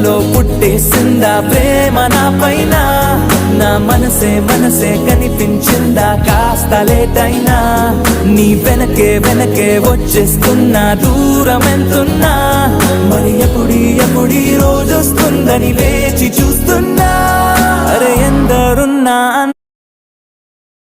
గుండెలో పుట్టేసిందా ప్రేమ నా పైన నా మనసే కనిపించిందా కాస్త లేటైనా నీ వెనకే వచ్చేస్తున్నా దూరం ఎంతున్నా మరి ఎప్పుడీ రోజొస్తుందని వేచి చూస్తున్నా అరే ఎందరున్నా